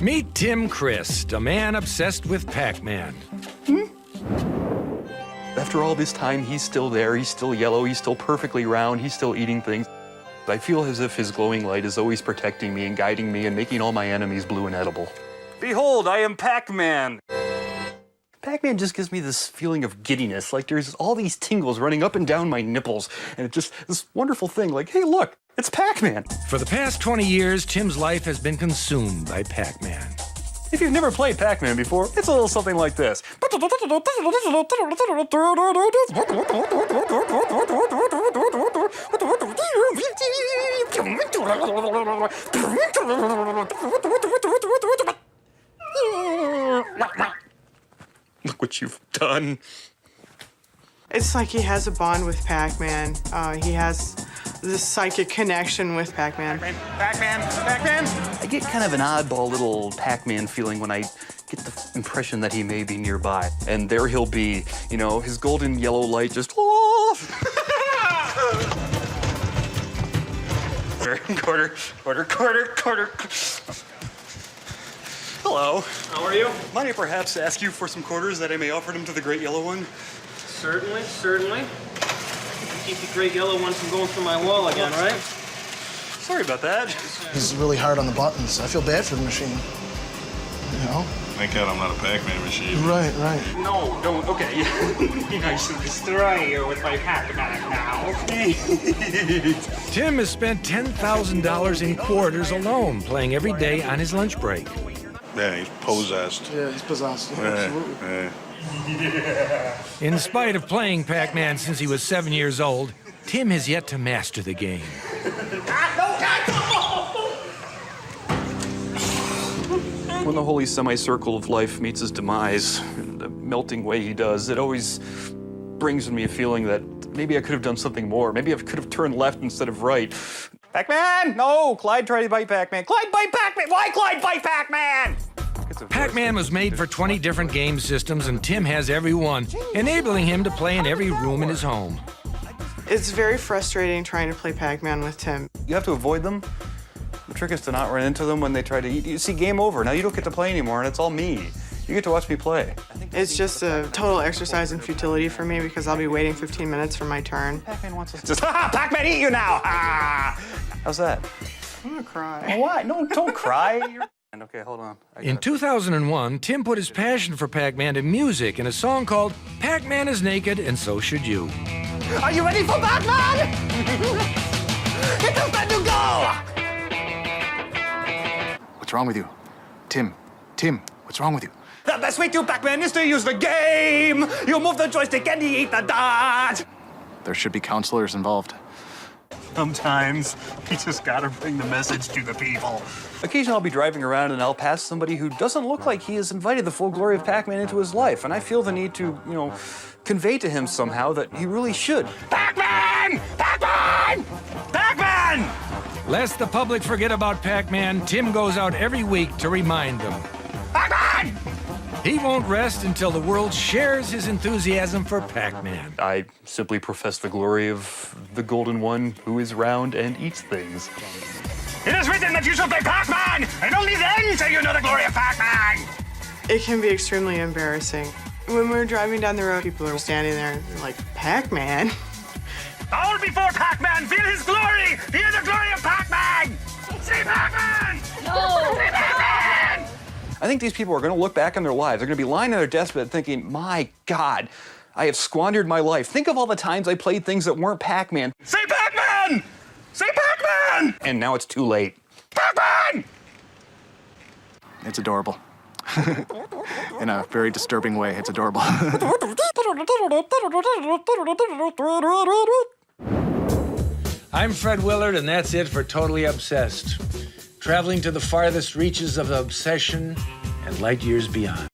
Meet Tim Christ, a man obsessed with Pac-Man. After all this time, he's still there, he's still yellow, he's still perfectly round, he's still eating things. I feel as if his glowing light is always protecting me and guiding me and making all my enemies blue and edible. Behold, I am Pac-Man! Pac-Man just gives me this feeling of giddiness, like there's all these tingles running up and down my nipples, and it's just this wonderful thing, like, hey, look, it's Pac-Man. For the past 20 years, Tim's life has been consumed by Pac-Man. If you've never played Pac-Man before, it's a little something like this. Look what you've done. It's like he has a bond with Pac-Man. He has this psychic connection with Pac-Man. Pac-Man! I get kind of an oddball little Pac-Man feeling when I get the impression that he may be nearby. And there he'll be, you know, his golden yellow light just, Quarter. Hello. How are you? Might I perhaps ask you for some quarters that I may offer them to the great yellow one? Certainly. Keep the great yellow one from going through my wall again, right? Sorry about that. He's really hard on the buttons. I feel bad for the machine. You know? Thank God I'm not a Pac-Man machine. Right. No, don't. Okay. I should destroy you with my Pac-Man now. Tim has spent $10,000 in quarters alone, playing every day on his lunch break. Yeah, he's possessed. Yeah, he's possessed. Yeah, absolutely. In spite of playing Pac-Man since he was 7 years old, Tim has yet to master the game. When the holy semicircle of life meets his demise, in the melting way he does, it always brings me a feeling that maybe I could have done something more. Maybe I could have turned left instead of right. Pac-Man! No! Clyde tried to bite Pac-Man. Clyde bite Pac-Man! Why Clyde bite Pac-Man? Pac-Man was made for 20 different game systems, and Tim has every one, enabling him to play in every room in his home. It's very frustrating trying to play Pac-Man with Tim. You have to avoid them. The trick is to not run into them when they try to eat. You see, game over. Now you don't get to play anymore, and it's all me. You get to watch me play. It's just a total exercise in futility for me because I'll be waiting 15 minutes for my turn. Pac-Man wants us just, ha! Pac-Man eat you now! Ah! How's that? I'm gonna cry. Why? No, don't cry. Okay, hold on. In 2001, Tim put his passion for Pac-Man to music in a song called Pac-Man is Naked and So Should You. Are you ready for Pac-Man? It's time to go! What's wrong with you? Tim, what's wrong with you? The best way to Pac-Man is to use the game. You move the joystick and you eat the dot. There should be counselors involved. Sometimes you just gotta bring the message to the people. Occasionally I'll be driving around and I'll pass somebody who doesn't look like he has invited the full glory of Pac-Man into his life, and I feel the need to, you know, convey to him somehow that he really should. Pac-Man! Pac-Man! Pac-Man! Lest the public forget about Pac-Man, Tim goes out every week to remind them. Pac-Man! He won't rest until the world shares his enthusiasm for Pac-Man. I simply profess the glory of the Golden One who is round and eats things. It is written that you shall play Pac-Man, and only then shall you know the glory of Pac-Man! It can be extremely embarrassing. When we're driving down the road, people are standing there and they're like, Pac-Man? All before Pac-Man, feel his glory! Hear the glory of Pac-Man! See Pac-Man! No! See Pac-Man! I think these people are going to look back on their lives. They're going to be lying on their deathbed thinking, my God, I have squandered my life. Think of all the times I played things that weren't Pac-Man. Say Pac-Man! Say Pac-Man! And now it's too late. Pac-Man! It's adorable. In a very disturbing way, it's adorable. I'm Fred Willard, and that's it for Totally Obsessed. Traveling to the farthest reaches of obsession and light years beyond.